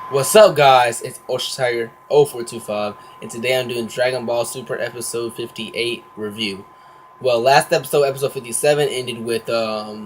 What's up, guys? It's Ultra Tiger 0425, and today I'm doing Dragon Ball Super Episode 58 review. Well, last episode, episode 57, ended with let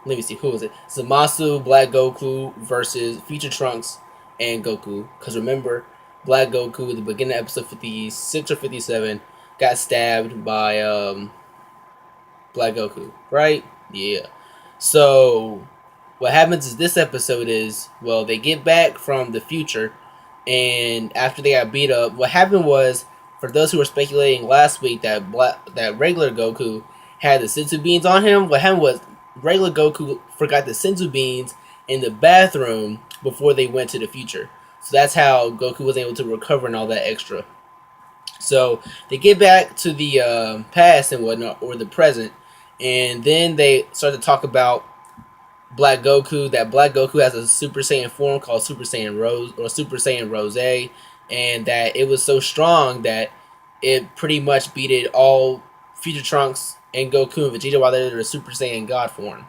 me see, who was it? Zamasu, Black Goku versus Future Trunks and Goku. Because remember, Black Goku at the beginning of episode 56 or 57 got stabbed by Black Goku, right? Yeah. So what happens is this episode is, well, they get back from the future, and after they got beat up, what happened was, for those who were speculating last week that regular Goku had the senzu beans on him, what happened was regular Goku forgot the senzu beans in the bathroom before they went to the future. So that's how Goku was able to recover and all that extra. So they get back to the past and whatnot, or the present, and then they start to talk about Black Goku. That Black Goku has a Super Saiyan form called Super Saiyan Rose or Super Saiyan Rose, and that it was so strong that it pretty much beated all Future Trunks and Goku and Vegeta while they're in the Super Saiyan God form.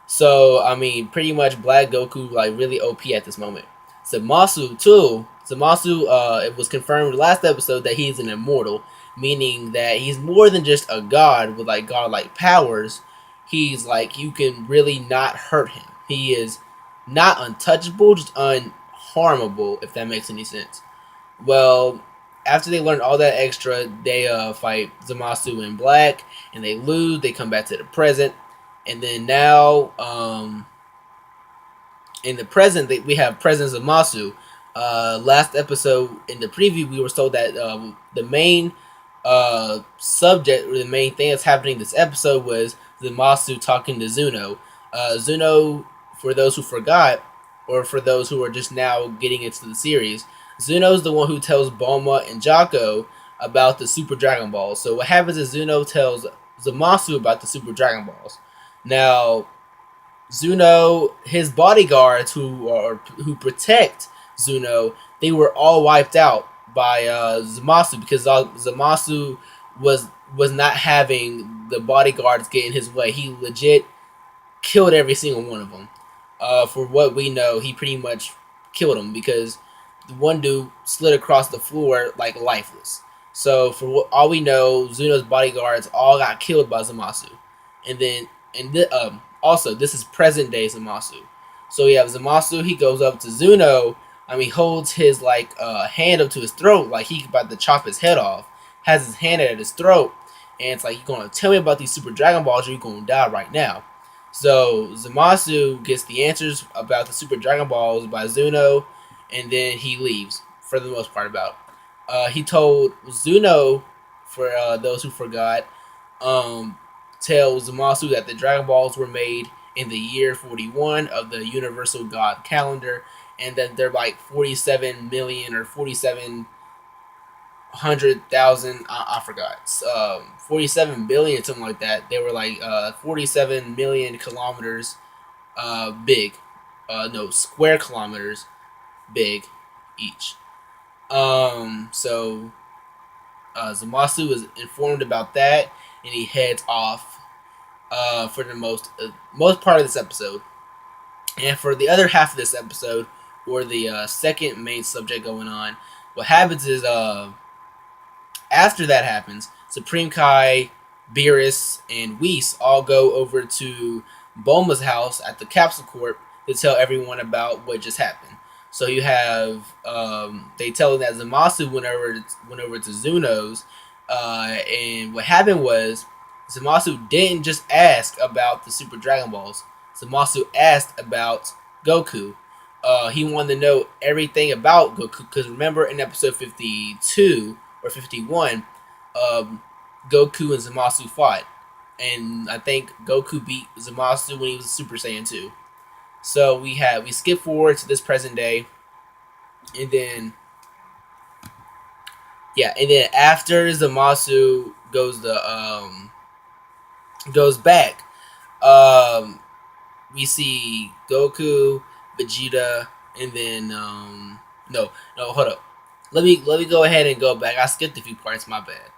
So I mean, pretty much Black Goku like really OP at this moment. Zamasu too. Zamasu, it was confirmed last episode that he's an immortal, meaning that he's more than just a god with like godlike powers. He's like you can really not hurt him. He is not untouchable, just unharmable, if that makes any sense. Well, after they learn all that extra, they fight Zamasu in black, and they lose. They come back to the present, and then now, in the present, we have presence of Masu. Last episode in the preview, we were told that the main subject or the main thing that's happening this episode was the Masu talking to Zuno. Zuno, for those who forgot, or for those who are just now getting into the series, Zuno's the one who tells Bulma and Jocko about the Super Dragon Balls. So what happens is Zuno tells Zamasu about the Super Dragon Balls. Now, Zuno, his bodyguards who protect Zuno, they were all wiped out by Zamasu because Zamasu was not having the bodyguards get in his way. He legit killed every single one of them. For what we know, he pretty much killed them because the one dude slid across the floor like lifeless. So for all we know, Zuno's bodyguards all got killed by Zamasu, and then also this is present day Zamasu. So you have Zamasu. He goes up to Zuno. I mean, holds his like hand up to his throat like he about to chop his head off. Has his hand at his throat, and it's like, you're gonna tell me about these Super Dragon Balls, or you're gonna die right now. So Zamasu gets the answers about the Super Dragon Balls by Zuno, and then he leaves for the most part. He told Zuno, for those who forgot, tells Zamasu that the Dragon Balls were made in the year 41 of the Universal God calendar, and that they're like 47 million or 47,100,000. I forgot. 47 billion, something like that. They were like 47 million kilometers big. No, square kilometers big each. So Zamasu is informed about that, and he heads off for the most part of this episode. And for the other half of this episode, or the second main subject going on, what happens is after that happens, Supreme Kai, Beerus, and Whis all go over to Bulma's house at the Capsule Corp to tell everyone about what just happened. So you have they tell them that Zamasu went over to Zuno's, and what happened was Zamasu didn't just ask about the Super Dragon Balls. Zamasu asked about Goku. He wanted to know everything about Goku because remember in episode 52 or 51, Goku and Zamasu fought, and I think Goku beat Zamasu when he was Super Saiyan 2. So we skip forward to this present day, and then after Zamasu goes back, we see Goku, Vegeta, and then no, hold up. Let me go ahead and go back. I skipped a few parts. My bad.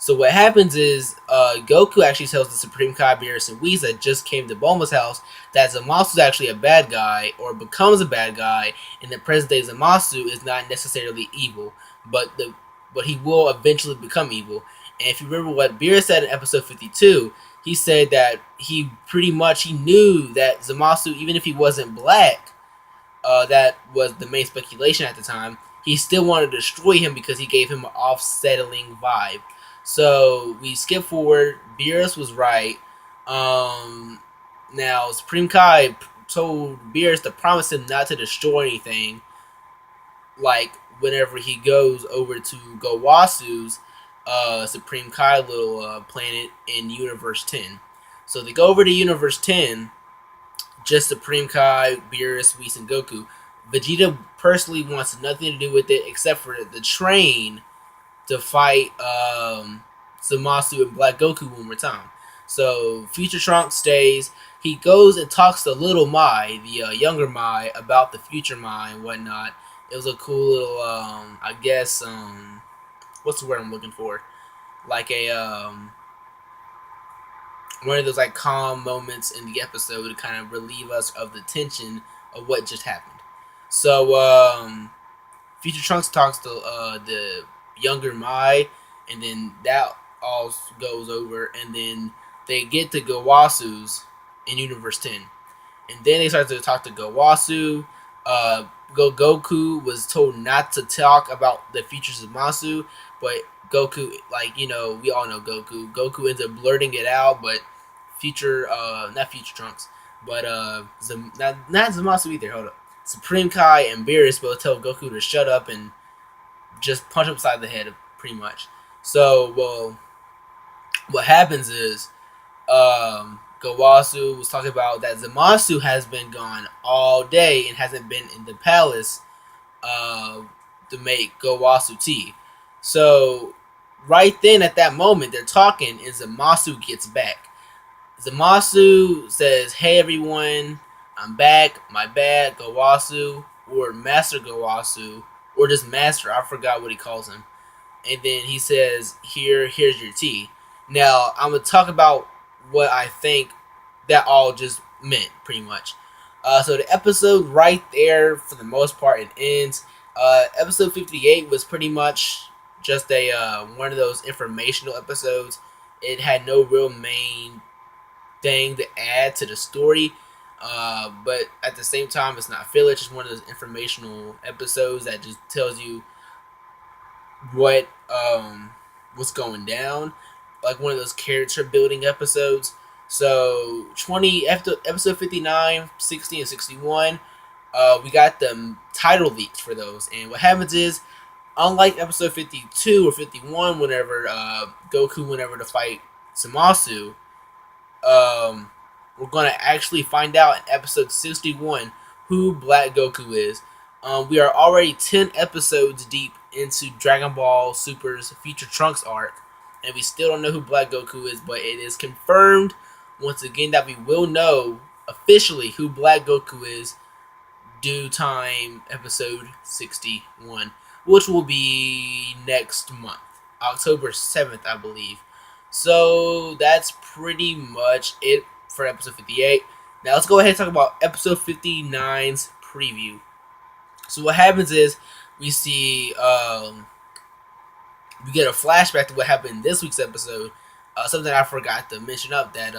So what happens is Goku actually tells the Supreme Kai Beerus and Whis that just came to Bulma's house that Zamasu is actually a bad guy or becomes a bad guy, and the present day Zamasu is not necessarily evil, but he will eventually become evil. And if you remember what Beerus said in episode 52, he said that he knew that Zamasu, even if he wasn't black, that was the main speculation at the time. He still wanted to destroy him because he gave him an off-settling vibe. So we skip forward. Beerus was right. Now Supreme Kai told Beerus to promise him not to destroy anything. Like whenever he goes over to Gowasu's Supreme Kai little planet in Universe 10. So they go over to Universe 10. Just Supreme Kai, Beerus, Whis, and Goku. Vegeta personally wants nothing to do with it except for the train to fight Zamasu and Black Goku one more time. So Future Trunks stays. He goes and talks to Little Mai, the younger Mai, about the future Mai and whatnot. It was a cool little, I guess, what's the word I'm looking for? Like a one of those like calm moments in the episode to kind of relieve us of the tension of what just happened. So Future Trunks talks to the younger Mai, and then that all goes over, and then they get to Gowasu's in Universe 10, and then they start to talk to Gowasu. Goku was told not to talk about the futures of Masu, but Goku, like, we all know Goku. Goku ends up blurting it out, but not Future Trunks, but not Zamasu either. Hold up, Supreme Kai and Beerus both tell Goku to shut up and just punch him upside the head, pretty much. So, well, what happens is, Gowasu was talking about that Zamasu has been gone all day and hasn't been in the palace to make Gowasu tea. So, right then at that moment, they're talking, and Zamasu gets back. Zamasu says, "Hey everyone, I'm back. My bad, Gowasu," or Master Gowasu, or just Master. I forgot what he calls him. And then he says, here's your tea." Now, I'm going to talk about what I think that all just meant, pretty much. So the episode right there, for the most part, it ends. Episode 58 was pretty much just a one of those informational episodes. It had no real main thing to add to the story. But at the same time, it's not filler. It's just one of those informational episodes that just tells you what's going down, like one of those character building episodes. So episode 59, 60, and 61, we got the title leaks for those. And what happens is, unlike episode 52 or 51, whenever Goku went over to fight Zamasu, we're going to actually find out in episode 61 who Black Goku is. We are already 10 episodes deep into Dragon Ball Super's Future Trunks arc, and we still don't know who Black Goku is, but it is confirmed once again that we will know officially who Black Goku is due time episode 61, which will be next month, October 7th, I believe. So that's pretty much it for episode 58. Now let's go ahead and talk about episode 59's preview. So what happens is we see we get a flashback to what happened in this week's episode. Something I forgot to mention up, that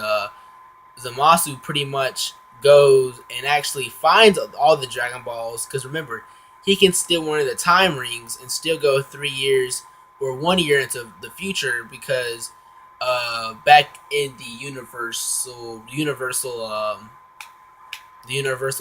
Zamasu pretty much goes and actually finds all the Dragon Balls, because remember, he can steal one of the time rings and still go 3 years or 1 year into the future, because back in the Universal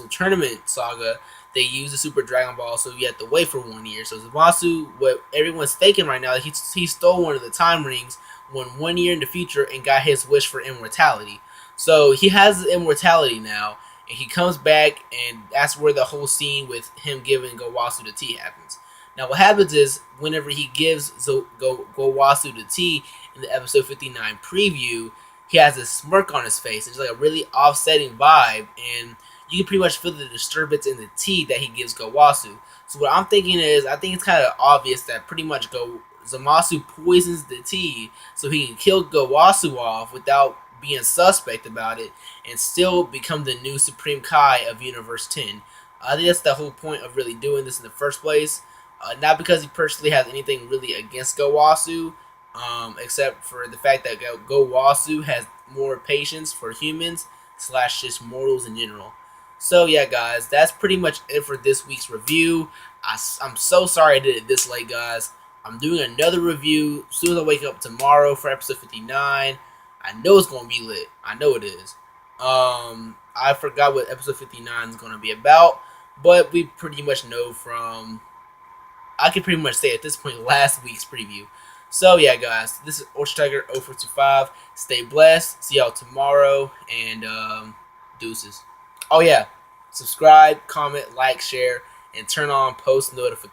Tournament saga, they used the Super Dragon Ball, so you have to wait for 1 year. So Zamasu, what everyone's thinking right now, he stole one of the time rings, went 1 year in the future, and got his wish for immortality. So he has immortality now, and he comes back, and that's where the whole scene with him giving Gowasu the tea happens. Now what happens is, whenever he gives Gowasu the tea in the episode 59 preview, he has a smirk on his face. It's like a really offsetting vibe, and you can pretty much feel the disturbance in the tea that he gives Gowasu. So what I'm thinking is, I think it's kind of obvious that pretty much Zamasu poisons the tea so he can kill Gowasu off without being suspect about it and still become the new Supreme Kai of Universe 10. I think that's the whole point of really doing this in the first place. Not because he personally has anything really against Gowasu, except for the fact that Gowasu has more patience for humans slash just mortals in general. So yeah, guys, that's pretty much it for this week's review. I'm so sorry I did it this late, guys. I'm doing another review as soon as I wake up tomorrow for episode 59. I know it's gonna be lit. I know it is. I forgot what episode 59 is gonna be about, but we pretty much know from. I can pretty much say at this point last week's preview. So yeah, guys, this is Orchard Tiger 0425. Stay blessed. See y'all tomorrow, and deuces. Oh yeah, subscribe, comment, like, share, and turn on post notifications.